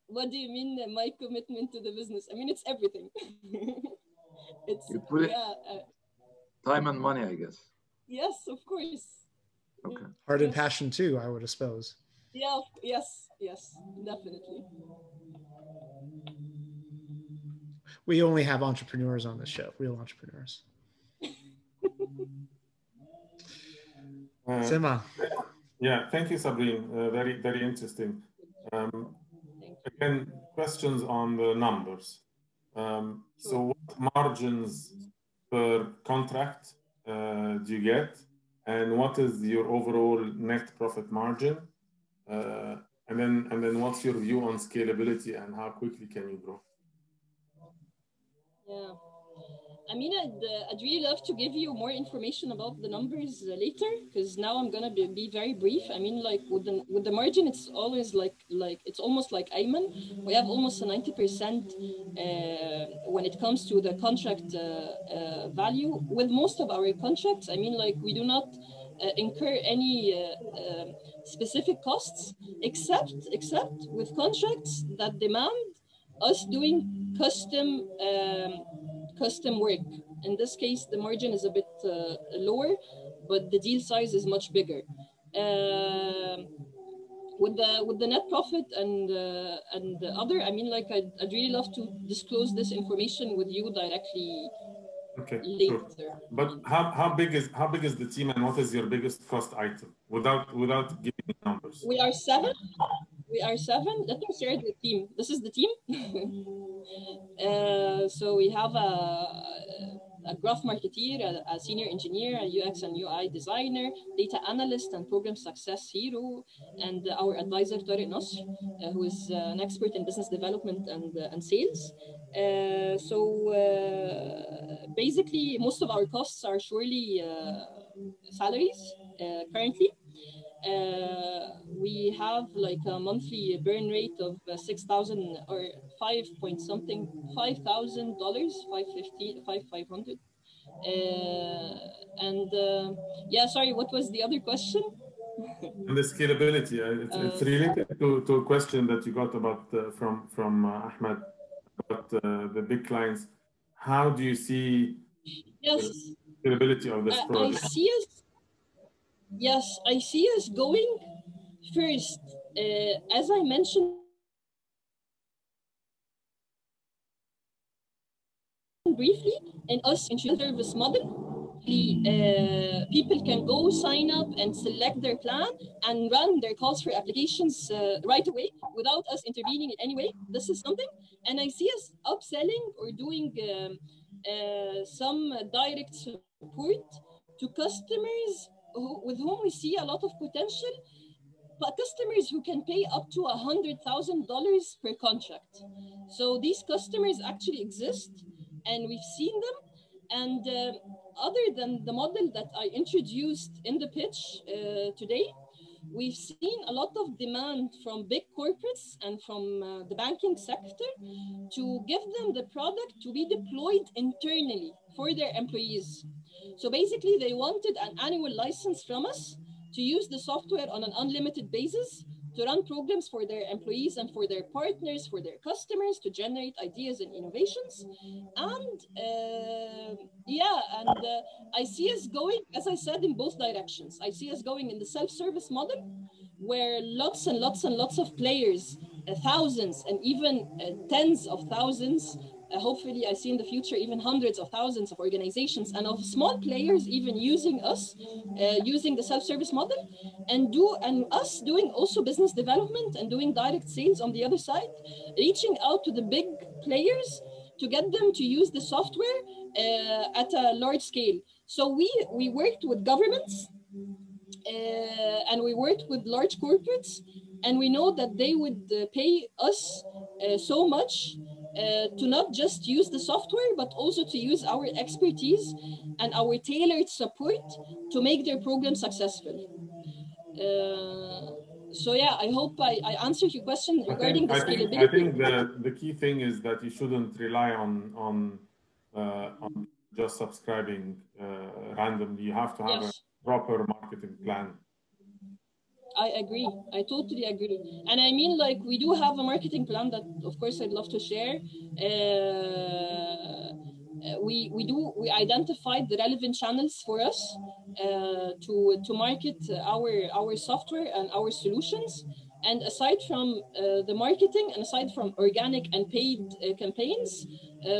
What do you mean, my commitment to the business? I mean, it's everything. It's, you put it, yeah. Time and money, I guess. Yes, of course. Okay. Heart and passion too, I would suppose. Yeah, yes, definitely. We only have entrepreneurs on this show, real entrepreneurs. Sima. Yeah, thank you, Sabrine. Very, very interesting. Again, questions on the numbers. So what margins per contract do you get? And what is your overall net profit margin? And then what's your view on scalability and how quickly can you grow? Yeah. I mean, I'd really love to give you more information about the numbers later, because now I'm gonna be very brief. I mean, like with the margin, it's always like it's almost like Ayman. We have almost a 90% when it comes to the contract value. With most of our contracts, I mean, like we do not incur any specific costs, except with contracts that demand us doing custom work. In this case, the margin is a bit lower, but the deal size is much bigger. With the net profit and the other, I mean, like I'd really love to disclose this information with you directly. Okay, later. sure. But how big is the team and what is your biggest cost item without giving numbers? We are seven. Let me share the team. This is the team. So we have a graph marketeer, a senior engineer, a UX and UI designer, data analyst, and program success hero, and our advisor Tariq Nasr, who is an expert in business development and sales. So basically, most of our costs are surely salaries currently. We have like a monthly burn rate of 6,000 or $5,000, $500. Yeah, sorry, what was the other question? And the scalability, it's related to a question that you got about from Ahmed about the big clients. How do you see the scalability of this project? I see us going first, as I mentioned briefly, in us in service model. People can go sign up and select their plan and run their calls for applications right away without us intervening in any way. This is something. And I see us upselling or doing some direct support to customers with whom we see a lot of potential, but customers who can pay up to $100,000 per contract. So these customers actually exist, and we've seen them. And other than the model that I introduced in the pitch today, we've seen a lot of demand from big corporates and from the banking sector to give them the product to be deployed internally for their employees. So basically, they wanted an annual license from us to use the software on an unlimited basis, to run programs for their employees and for their partners, for their customers, to generate ideas and innovations. And I see us going, as I said, in both directions. I see us going in the self-service model, where lots and lots and lots of players, thousands and even tens of thousands hopefully I see in the future even hundreds of thousands of organizations and of small players even using us, using the self-service model, and us doing also business development and doing direct sales on the other side, reaching out to the big players to get them to use the software at a large scale. So we worked with governments and we worked with large corporates, and we know that they would pay us so much to not just use the software, but also to use our expertise and our tailored support to make their program successful. So yeah, I hope I answered your question regarding the scalability. I think the key thing is that you shouldn't rely on just subscribing randomly. You have to have a proper marketing plan. I agree. I totally agree. And I mean, like, we do have a marketing plan that, of course, I'd love to share. We identified the relevant channels for us to market our software and our solutions. And aside from the marketing and aside from organic and paid campaigns,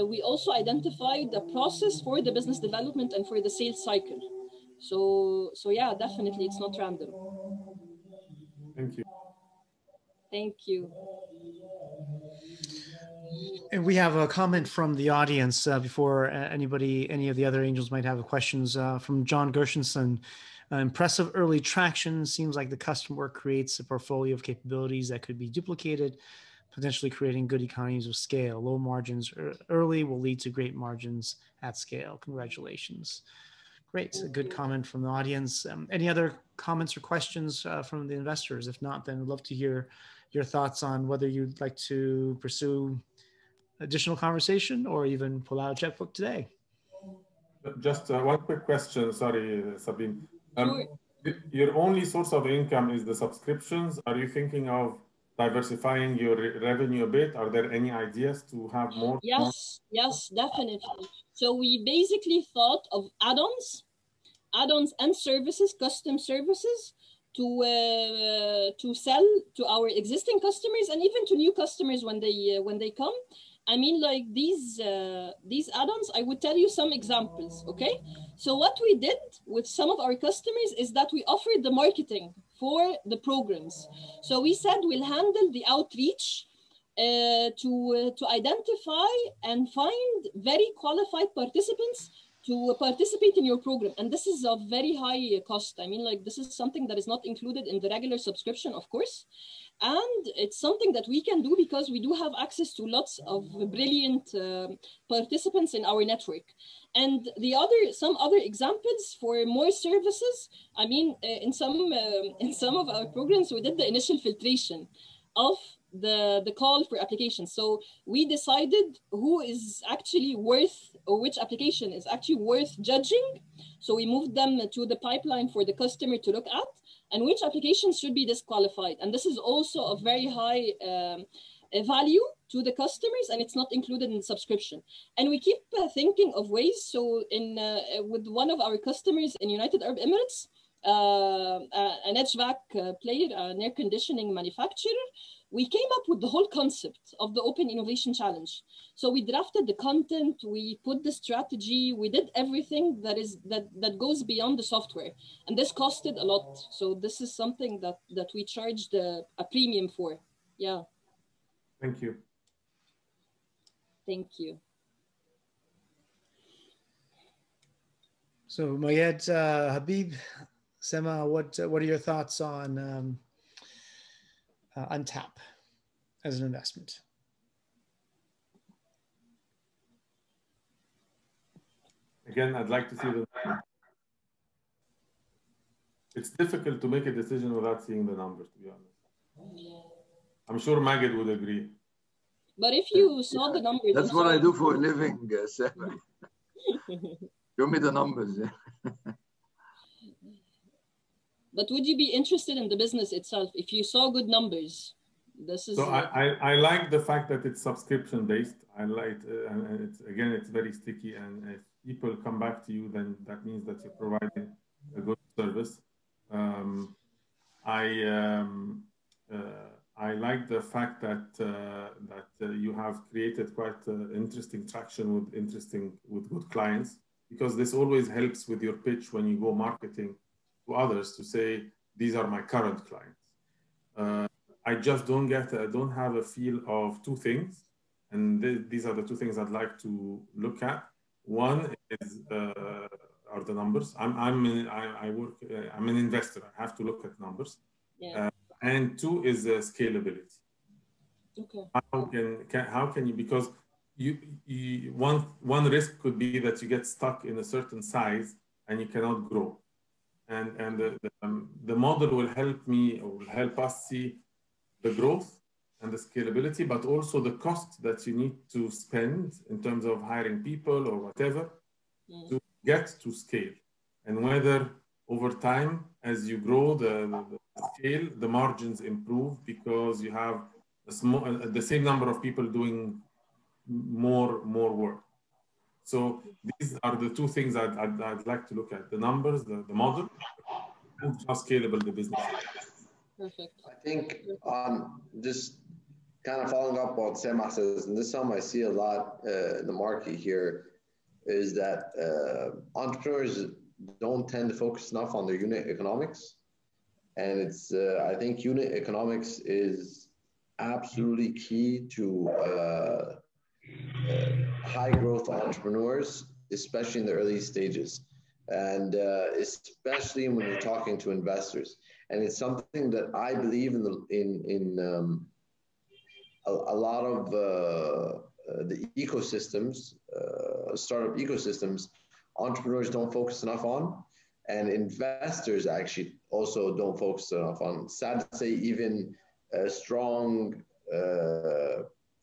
we also identified the process for the business development and for the sales cycle. So yeah, definitely, it's not random. Thank you. Thank you. And we have a comment from the audience before any of the other angels might have questions from John Gershenson. Impressive early traction. Seems like the custom work creates a portfolio of capabilities that could be duplicated, potentially creating good economies of scale. Low margins early will lead to great margins at scale. Congratulations. Great, a good comment from the audience. Any other comments or questions from the investors? If not, then I'd love to hear your thoughts on whether you'd like to pursue additional conversation or even pull out a checkbook today. Just one quick question, sorry, Sabine. Sure. Your only source of income is the subscriptions. Are you thinking of diversifying your revenue a bit? Are there any ideas to have more? Yes, definitely. So we basically thought of add-ons and services, custom services to sell to our existing customers and even to new customers when they come. I mean, like these add-ons, I would tell you some examples, okay? So what we did with some of our customers is that we offered the marketing for the programs. So we said we'll handle the outreach to identify and find very qualified participants to participate in your program. And this is of very high cost. I mean, like, this is something that is not included in the regular subscription, of course. And it's something that we can do because we do have access to lots of brilliant participants in our network. And some other examples for more services. I mean, in some of our programs, we did the initial filtration of the call for applications. So we decided who is actually worth, or which application is actually worth judging. So we moved them to the pipeline for the customer to look at, and which applications should be disqualified. And this is also a very high value to the customers, and it's not included in the subscription. And we keep thinking of ways. So with one of our customers in United Arab Emirates, an HVAC player, an air conditioning manufacturer, we came up with the whole concept of the Open Innovation Challenge. So we drafted the content, we put the strategy, we did everything that goes beyond the software. And this costed a lot. So this is something that we charged a premium for. Yeah. Thank you. Thank you. So Mayed, Habib, Sema, what are your thoughts on Untap as an investment? Again, I'd like to see the. It's difficult to make a decision without seeing the numbers, to be honest. I'm sure Magid would agree. But if you saw the numbers, that's what I do for a living, Sarah. Show me the numbers. But would you be interested in the business itself if you saw good numbers? This is. So I like the fact that it's subscription based. I like, and it's very sticky. And if people come back to you, then that means that you're providing a good service. I like the fact that you have created quite interesting traction with good clients, because this always helps with your pitch when you go marketing to others to say, these are my current clients. I just don't have a feel of two things, and these are the two things I'd like to look at. One is are the numbers. I'm an investor. I have to look at numbers. Yeah. And two is scalability. Okay. How can you, because one risk could be that you get stuck in a certain size and you cannot grow. And the model will help me, or will help us see the growth and the scalability, but also the cost that you need to spend in terms of hiring people or whatever to get to scale. And whether over time, as you grow the scale, the margins improve because you have the same number of people doing more work. So these are the two things I'd like to look at: the numbers, the model, and how scalable the business is. Perfect. I think just kind of following up what Samah says, and this is something I see a lot in the market here, is that entrepreneurs don't tend to focus enough on their unit economics. And it's, I think unit economics is absolutely key to high growth entrepreneurs, especially in the early stages. And especially when you're talking to investors. And it's something that I believe in a lot of the ecosystems, startup ecosystems, entrepreneurs don't focus enough on, and investors actually also don't focus enough on. Sad to say, even strong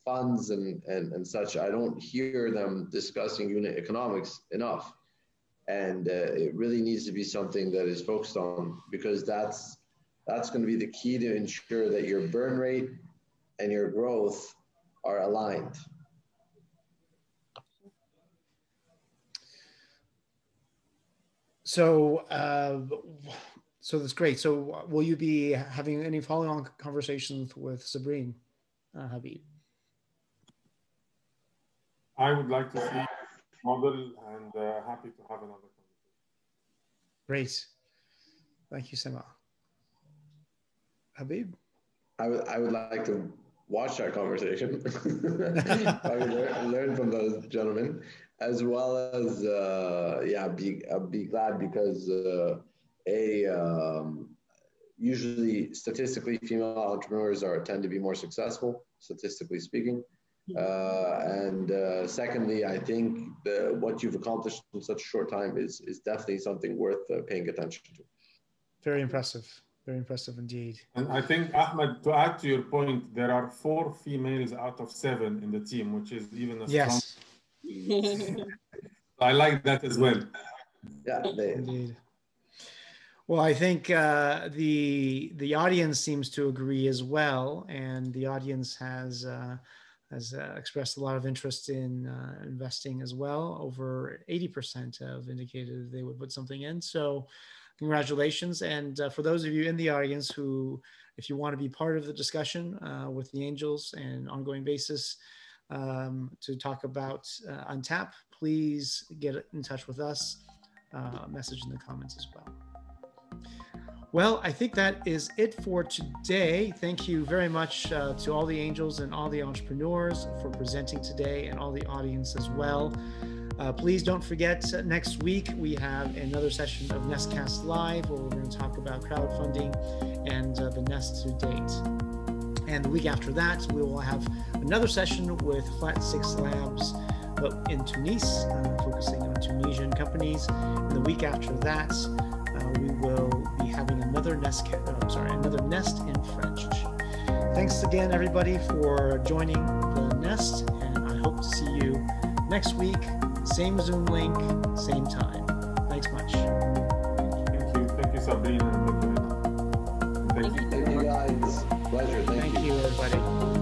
funds and such, I don't hear them discussing unit economics enough. And it really needs to be something that is focused on, because that's going to be the key to ensure that your burn rate and your growth are aligned. So, so that's great. So will you be having any follow-on conversations with Sabrine, Habib? I would like to see model, and happy to have another conversation. Great. Thank you, Samah. Habib? I would like to watch that conversation. I would learn from those gentlemen, as well as be glad, because usually statistically female entrepreneurs tend to be more successful, statistically speaking. And secondly, I think what you've accomplished in such a short time is definitely something worth paying attention to. Very impressive. Very impressive indeed. And I think, Ahmed, to add to your point, there are 4 females out of 7 in the team, which is even a strong. Yes. I like that as well. Yeah, indeed. Well, I think the audience seems to agree as well, and the audience has expressed a lot of interest in investing as well. Over 80% have indicated they would put something in. So congratulations. And for those of you in the audience who, if you want to be part of the discussion with the angels and ongoing basis to talk about Untap, please get in touch with us, message in the comments as well. Well, I think that is it for today. Thank you very much to all the angels and all the entrepreneurs for presenting today, and all the audience as well. Please don't forget, next week we have another session of Nestcast Live, where we're going to talk about crowdfunding and the Nest to date. And the week after that, we will have another session with Flat6Labs, but in Tunis, focusing on Tunisian companies. And the week after that, we will be having another Nest in French. Thanks again, everybody, for joining the Nest, and I hope to see you next week. Same Zoom link, same time. Thanks much. Thank you, Sabrine. Thank you guys. Pleasure. Thank you, everybody.